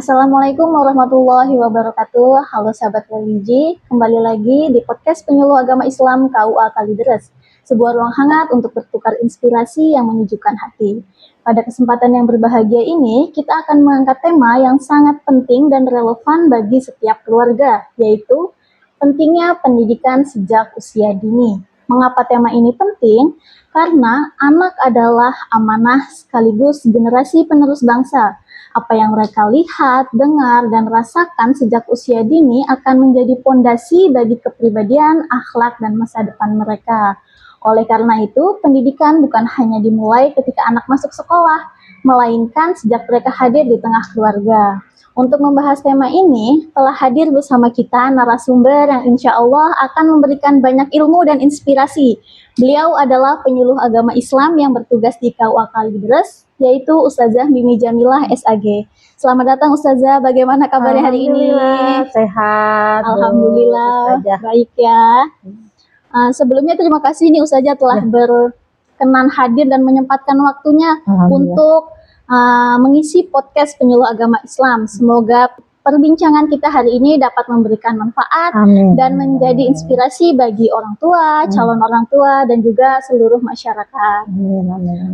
Assalamualaikum warahmatullahi wabarakatuh. Halo sahabat religi, kembali lagi di podcast Penyuluh Agama Islam KUA Kalideres. Sebuah ruang hangat untuk bertukar inspirasi yang menyejukkan hati. Pada kesempatan yang berbahagia ini, kita akan mengangkat tema yang sangat penting dan relevan bagi setiap keluarga, yaitu pentingnya pendidikan sejak usia dini. Mengapa tema ini penting? Karena anak adalah amanah sekaligus generasi penerus bangsa. Apa yang mereka lihat, dengar, dan rasakan sejak usia dini akan menjadi pondasi bagi kepribadian, akhlak, dan masa depan mereka. Oleh karena itu, pendidikan bukan hanya dimulai ketika anak masuk sekolah, melainkan sejak mereka hadir di tengah keluarga. Untuk membahas tema ini, telah hadir bersama kita narasumber yang insya Allah akan memberikan banyak ilmu dan inspirasi. Beliau adalah penyuluh agama Islam yang bertugas di KUA Kalideres, yaitu Ustazah Mimi Jamilah SAG. Selamat datang Ustazah, bagaimana kabarnya hari ini? Sehat. Alhamdulillah, baik ya. Sebelumnya terima kasih nih Ustazah telah berkenan hadir dan menyempatkan waktunya untuk mengisi podcast Penyuluh Agama Islam. Semoga perbincangan kita hari ini dapat memberikan manfaat dan menjadi inspirasi bagi orang tua, calon orang tua, dan juga seluruh masyarakat.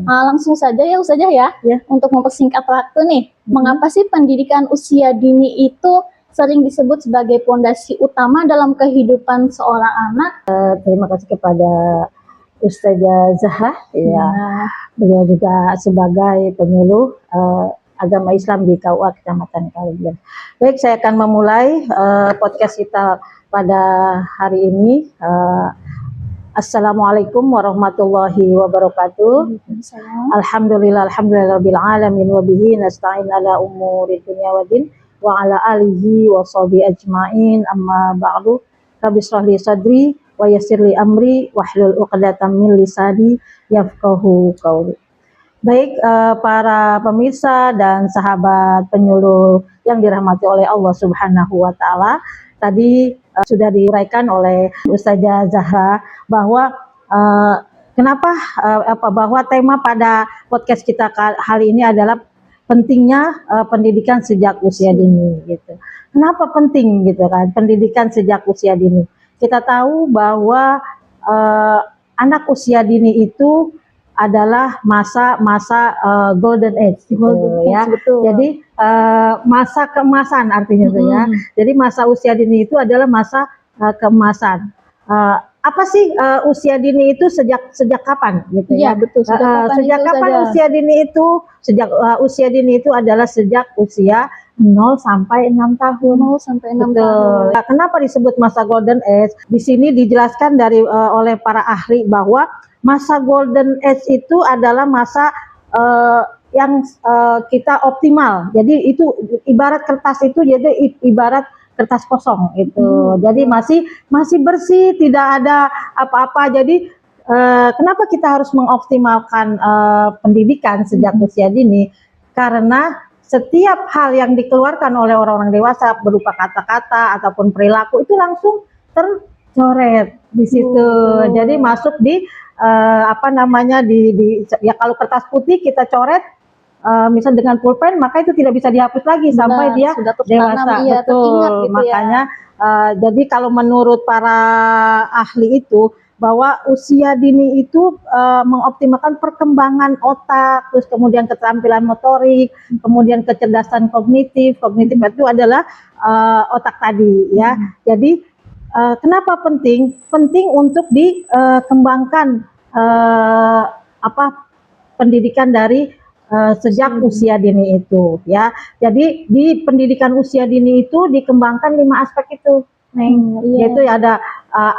Langsung saja ya Ustazah ya, untuk mempersingkat waktu nih, mengapa sih pendidikan usia dini itu sering disebut sebagai pondasi utama dalam kehidupan seorang anak? Terima kasih kepada Ustazah Zahra, beliau juga sebagai penyuluh agama Islam di KUA Kecamatan Kalideres. Baik, saya akan memulai podcast kita pada hari ini. Assalamualaikum warahmatullahi wabarakatuh. Alhamdulillahirabbil alamin wa bihi nasta'in ala umuri dunya waddin wa ala alihi wa sahbihi ajmain, amma ba'du. Rabbi shrah li sadri wa yassir li amri wahlul 'uqdatam min lisani yafqahu qawli. Baik, para pemirsa dan sahabat penyuluh yang dirahmati oleh Allah Subhanahu wa taala, tadi sudah diuraikan oleh Ustazah Zahra bahwa bahwa tema pada podcast kita kali ini adalah pentingnya pendidikan sejak usia dini gitu. Kenapa penting gitu kan pendidikan sejak usia dini? Kita tahu bahwa anak usia dini itu adalah masa golden age gitu ya. Betul. Jadi masa keemasan artinya itu ya. Jadi masa usia dini itu adalah masa keemasan. Apa sih usia dini itu sejak kapan gitu ya? Betul. Sejak kapan usia dini itu? Usia dini itu adalah sejak usia 0 sampai 6 tahun. 0 sampai 6 tahun. Kenapa disebut masa golden age? Di sini dijelaskan oleh para ahli bahwa masa golden age itu adalah masa yang kita optimal. Jadi itu ibarat kertas itu jadi ibarat kertas kosong itu. Jadi masih bersih, tidak ada apa-apa. Jadi kenapa kita harus mengoptimalkan pendidikan sejak usia dini? Karena setiap hal yang dikeluarkan oleh orang-orang dewasa berupa kata-kata ataupun perilaku itu langsung tercoret di situ. Jadi masuk di ya kalau kertas putih kita coret misal dengan pulpen, maka itu tidak bisa dihapus lagi sampai dia dewasa. Betul. Gitu makanya jadi kalau menurut para ahli itu bahwa usia dini itu mengoptimalkan perkembangan otak, terus kemudian keterampilan motorik, kemudian kecerdasan kognitif. Kognitif itu adalah otak tadi ya. Jadi kenapa penting? Penting untuk dikembangkan pendidikan dari sejak usia dini itu ya. Jadi di pendidikan usia dini itu dikembangkan 5 aspek itu. Yaitu ada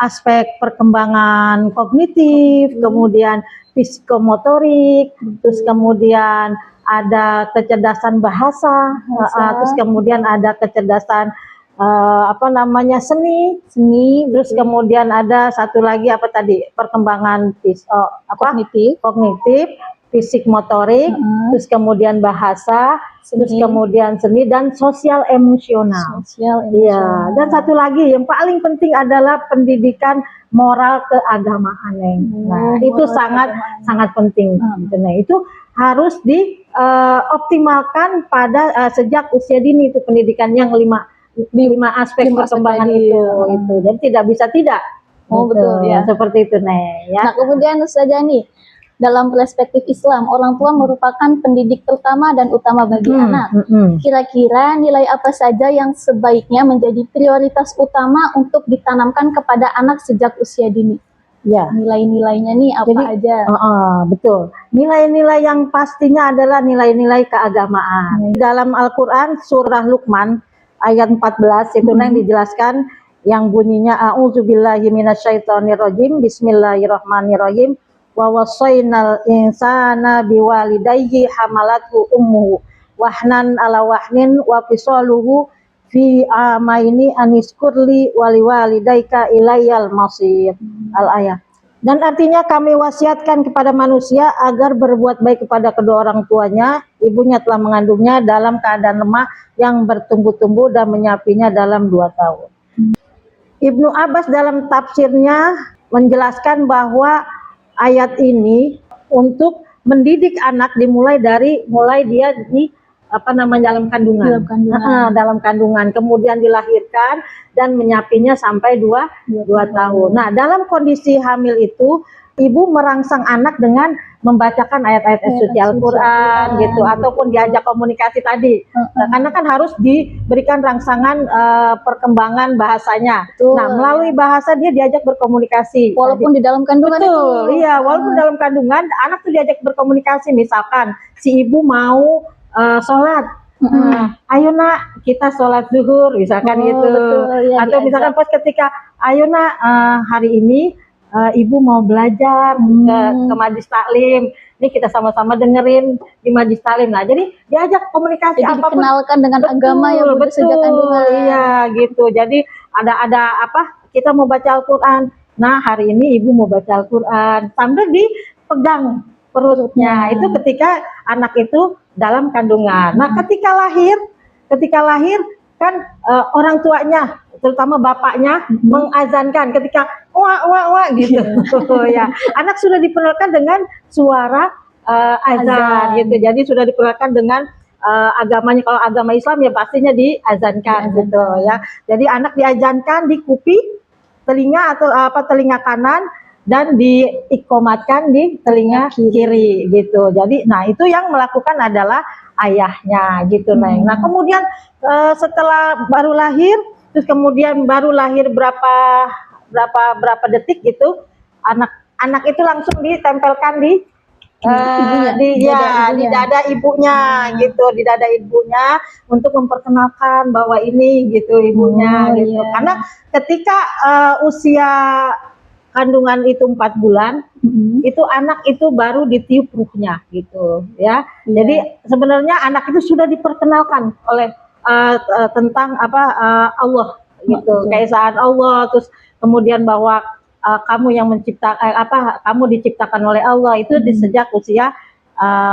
aspek perkembangan kognitif, kemudian psikomotorik, terus kemudian ada kecerdasan bahasa, terus kemudian ada kecerdasan seni, terus kemudian ada satu lagi perkembangan kognitif, fisik motorik, terus kemudian bahasa, terus kemudian seni dan sosial emosional. Iya. Dan satu lagi yang paling penting adalah pendidikan moral keagamaan. Nah, itu sangat penting. Nah, itu harus di optimalkan pada sejak usia dini itu pendidikan yang lima aspek Lima aspek perkembangan tadi, itu, ya. itu. Jadi tidak bisa tidak. Oh, Gitu. betul, ya. Seperti itu nih ya. Nah, kemudian Ustazah nih, dalam perspektif Islam, orang tua merupakan pendidik pertama dan utama bagi anak. Kira-kira nilai apa saja yang sebaiknya menjadi prioritas utama untuk ditanamkan kepada anak sejak usia dini? Ya. Nilai-nilainya nih apa Jadi, aja? Betul. Nilai-nilai yang pastinya adalah nilai-nilai keagamaan. Dalam Al-Quran surah Luqman ayat 14 itu yang dijelaskan yang bunyinya a'udzubillahi minasyaitonirrajim bismillahirrahmanirrahim wa wasainal insana biwalidayhi hamalathu ummuhu wahnan ala wahnin wa fisaluhu fi amaini aniskurli waliwalidaika ilayal masir al-ayat. Dan artinya kami wasiatkan kepada manusia agar berbuat baik kepada kedua orang tuanya. Ibunya telah mengandungnya dalam keadaan lemah yang bertumbuh-tumbuh dan menyapinya dalam 2 tahun. Ibnu Abbas dalam tafsirnya menjelaskan bahwa ayat ini untuk mendidik anak dimulai dari dia di dalam kandungan. Dalam kandungan, kemudian dilahirkan dan menyapinya sampai 2 tahun. Nah, dalam kondisi hamil itu ibu merangsang anak dengan membacakan ayat-ayat suci Al-Quran gitu, ataupun diajak komunikasi tadi. Karena kan harus diberikan rangsangan perkembangan bahasanya. Nah, melalui bahasa dia diajak berkomunikasi. Walaupun di dalam kandungan betul, itu. Iya, walaupun dalam kandungan anak tuh diajak berkomunikasi. Misalkan si ibu mau sholat, ayo nak kita sholat zuhur misalkan gitu. Betul, ya, atau misalkan pas ketika ayo nak hari ini ibu mau belajar ke majlis taklim, ini kita sama-sama dengerin di majlis taklim. Nah, jadi diajak komunikasi, jadi apapun dikenalkan dengan agama yang udah sejak kandungan. Iya gitu. Jadi ada kita mau baca Al-Quran. Nah, hari ini ibu mau baca Al-Quran sambil dipegang perutnya. Itu ketika anak itu dalam kandungan. Nah, ketika lahir kan orang tuanya, terutama bapaknya mengazankan ketika wah gitu. Ya, anak sudah diperkenalkan dengan suara azan gitu. Jadi sudah diperkenalkan dengan agamanya. Kalau agama Islam ya pastinya diazankan gitu ya. Jadi anak diazankan di kuping telinga atau telinga kanan dan diikomatkan di telinga kiri gitu. Jadi nah itu yang melakukan adalah ayahnya gitu. Nah, kemudian setelah baru lahir, terus kemudian baru lahir berapa detik gitu, anak itu langsung ditempelkan di dada ibunya gitu, di dada ibunya untuk memperkenalkan bahwa ini gitu ibunya gitu. Karena ketika usia kandungan itu 4 bulan, itu anak itu baru ditiup ruhnya gitu ya. Jadi sebenarnya anak itu sudah diperkenalkan oleh tentang Allah gitu, keesaan Allah, terus kemudian bahwa kamu yang menciptakan kamu diciptakan oleh Allah itu di sejak usia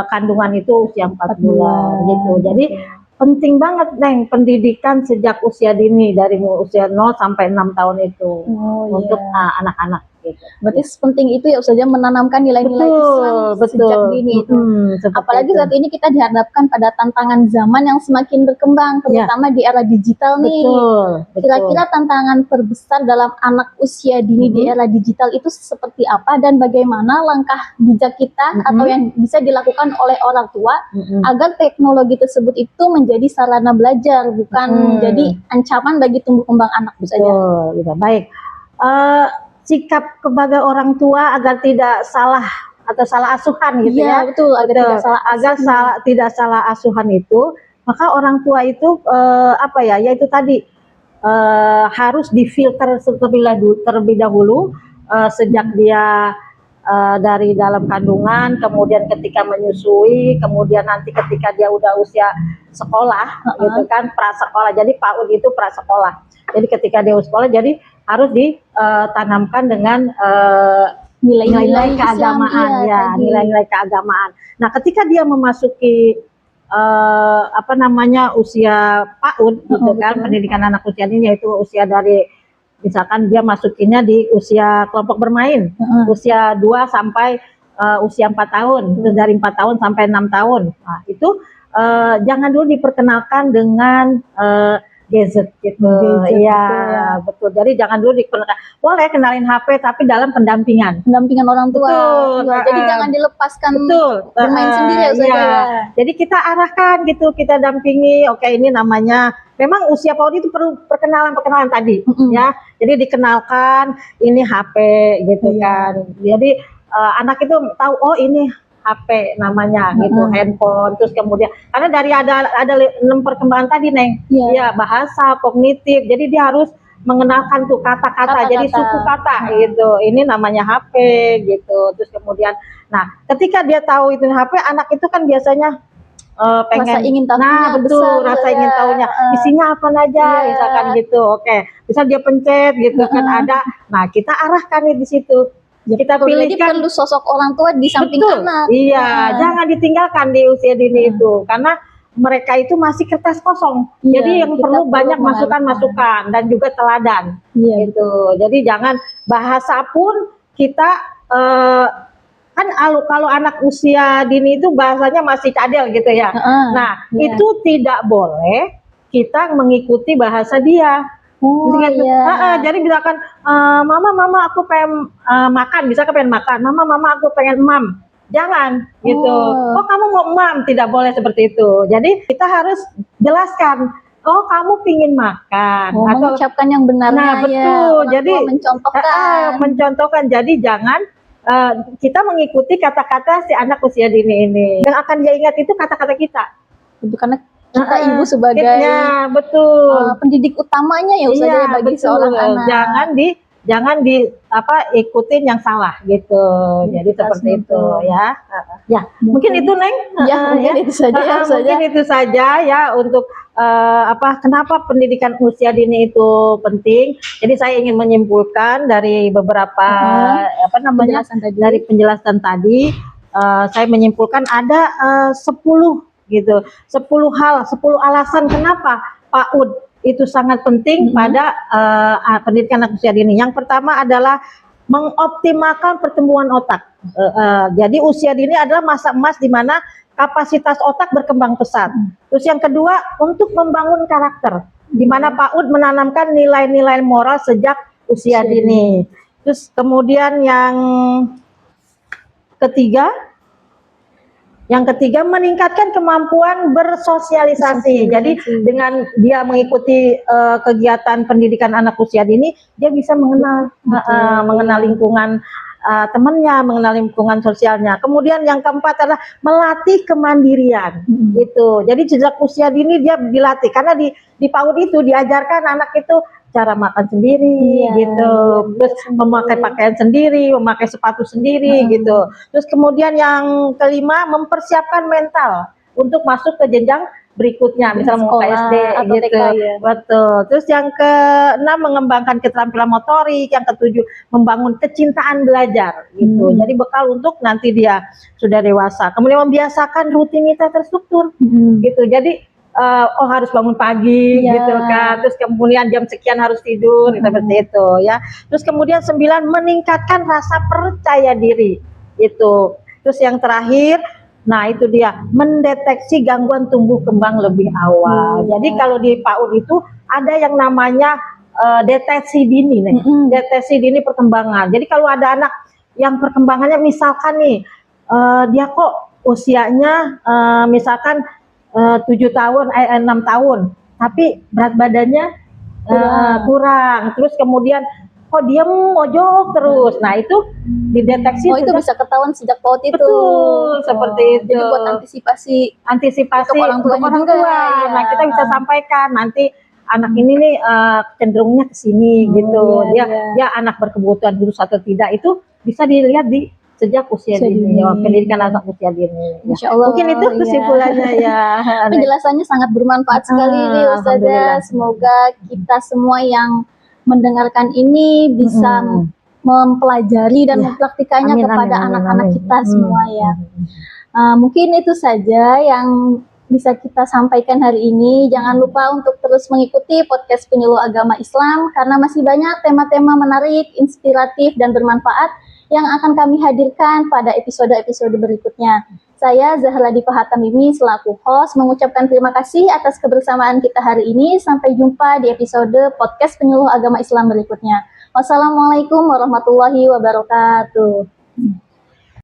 kandungan itu usia 4 bulan gitu. Jadi penting banget Neng pendidikan sejak usia dini dari usia 0 sampai 6 tahun itu untuk anak-anak gitu. Berarti penting itu ya Ustazah menanamkan nilai-nilai Islam sejak dini itu. Apalagi saat ini kita dihadapkan pada tantangan zaman yang semakin berkembang, terutama di era digital nih. Kira-kira tantangan terbesar dalam anak usia dini di era digital itu seperti apa dan bagaimana langkah bijak kita atau yang bisa dilakukan oleh orang tua agar teknologi tersebut itu menjadi sarana belajar, bukan jadi ancaman bagi tumbuh kembang anak Ustazah. Baik. Sikap kepada orang tua agar tidak salah atau salah asuhan gitu ya. Betul, agar tidak salah asuhan itu, maka orang tua itu yaitu tadi harus difilter terlebih dahulu sejak dia dari dalam kandungan, kemudian ketika menyusui, kemudian nanti ketika dia udah usia sekolah gitu kan, prasekolah. Jadi PAUD itu prasekolah. Jadi ketika dia sekolah jadi harus ditanamkan dengan nilai-nilai keagamaan nilai-nilai keagamaan. Nah, ketika dia memasuki usia PAUD gitu kan, pendidikan anak usia ini yaitu usia dari misalkan dia masukinnya di usia kelompok bermain, usia 2 sampai usia 4 tahun, terus dari 4 tahun sampai 6 tahun. Nah, itu jangan dulu diperkenalkan dengan gadget gitu. Iya, betul. Jadi jangan dulu diperkenalkan. Boleh kenalin HP tapi dalam pendampingan. Pendampingan orang tua. Betul. Iya, jadi jangan dilepaskan Betul. bermain sendiri ya Ustazah. Iya. Jadi kita arahkan gitu, kita dampingi. Oke, ini namanya memang usia PAUD itu perlu perkenalan tadi ya. Jadi dikenalkan ini HP gitu kan. Jadi anak itu tahu oh ini HP namanya gitu, handphone, terus kemudian karena dari ada 6 perkembangan tadi Neng, ya bahasa, kognitif, jadi dia harus mengenalkan tuh kata-kata, jadi suku kata gitu, ini namanya HP gitu, terus kemudian, nah ketika dia tahu itu HP, anak itu kan biasanya pengen, rasa ingin tahunya nah betul, besar, rasa ingin tahunya, isinya apa aja, misalkan gitu, oke, bisa dia pencet gitu kan ada, nah kita arahkan di situ. Kita pilihkan. Jadi perlu sosok orang tua di samping anak. Iya, jangan ditinggalkan di usia dini itu, karena mereka itu masih kertas kosong. Jadi yang perlu banyak masukan-masukan dan juga teladan. Gitu. Jadi jangan bahasa pun kita kan kalau anak usia dini itu bahasanya masih cadel gitu ya. Nah, itu tidak boleh kita mengikuti bahasa dia. Jadi misalkan mama aku pengen makan, bisa pengen makan, mama aku pengen mam, jangan gitu. Oh kamu mau mam, tidak boleh seperti itu. Jadi kita harus jelaskan, oh kamu pingin makan, atau mengucapkan yang benar. Nah betul, jadi mencontohkan. Jadi jangan kita mengikuti kata-kata si anak usia dini ini. Yang akan dia ingat itu kata-kata kita. Itu karena kita ibu sebagai pendidik utamanya ya Ustazah bagi seorang anak. Jangan ikutin yang salah gitu. Jadi seperti itu ya. Ya, mungkin itu Neng. Mungkin itu saja ya Ustazah. Mungkin itu saja ya untuk kenapa pendidikan usia dini itu penting. Jadi saya ingin menyimpulkan dari beberapa dari penjelasan tadi saya menyimpulkan ada 10 gitu, 10 alasan kenapa PAUD itu sangat penting pada pendidikan anak usia dini. Yang pertama adalah mengoptimalkan pertumbuhan otak. Jadi usia dini adalah masa emas di mana kapasitas otak berkembang pesat. Terus yang kedua untuk membangun karakter, di mana PAUD menanamkan nilai-nilai moral sejak usia dini. Terus kemudian yang ketiga meningkatkan kemampuan bersosialisasi. Jadi dengan dia mengikuti kegiatan pendidikan anak usia dini, dia bisa mengenal lingkungan temannya, mengenal lingkungan sosialnya. Kemudian yang keempat adalah melatih kemandirian. Gitu. Jadi sejak usia dini dia dilatih, karena di PAUD itu diajarkan anak itu cara makan sendiri gitu, terus memakai pakaian sendiri, memakai sepatu sendiri gitu. Terus kemudian yang kelima mempersiapkan mental untuk masuk ke jenjang berikutnya, misalnya mau ke SD gitu. Betul. Terus yang keenam mengembangkan keterampilan motorik, yang ketujuh membangun kecintaan belajar gitu. Jadi bekal untuk nanti dia sudah dewasa. Kemudian membiasakan rutinitas terstruktur gitu. Jadi harus bangun pagi gitu kan, terus kemudian jam sekian harus tidur seperti itu ya. Terus kemudian 9 meningkatkan rasa percaya diri itu. Terus yang terakhir, nah itu dia mendeteksi gangguan tumbuh kembang lebih awal. Jadi kalau di PAUD itu ada yang namanya deteksi dini nih, deteksi dini perkembangan. Jadi kalau ada anak yang perkembangannya misalkan nih dia kok usianya misalkan 7 tahun, 6 tahun, tapi berat badannya kurang, terus kemudian kok dia mojok terus, nah itu dideteksi. Itu bisa ketahuan sejak PAUD itu. Betul, seperti itu. Jadi buat antisipasi untuk orang tua. Nah kita bisa sampaikan nanti anak ini nih cenderungnya ke sini gitu, dia anak berkebutuhan khusus atau tidak, itu bisa dilihat di sejak usia dini, pendidikan anak usia dini. Insya Allah, mungkin itu kesimpulannya ya. Penjelasannya sangat bermanfaat sekali nih Ustazah. Semoga kita semua yang mendengarkan ini bisa mempelajari dan mempraktikannya kepada anak-anak kita semua ya. Mungkin itu saja yang bisa kita sampaikan hari ini. Jangan lupa untuk terus mengikuti podcast Penyuluh Agama Islam, karena masih banyak tema-tema menarik, inspiratif, dan bermanfaat yang akan kami hadirkan pada episode-episode berikutnya. Saya Zahra Dipa Hatamimi selaku host mengucapkan terima kasih atas kebersamaan kita hari ini. Sampai jumpa di episode podcast Penyuluh Agama Islam berikutnya. Wassalamualaikum warahmatullahi wabarakatuh.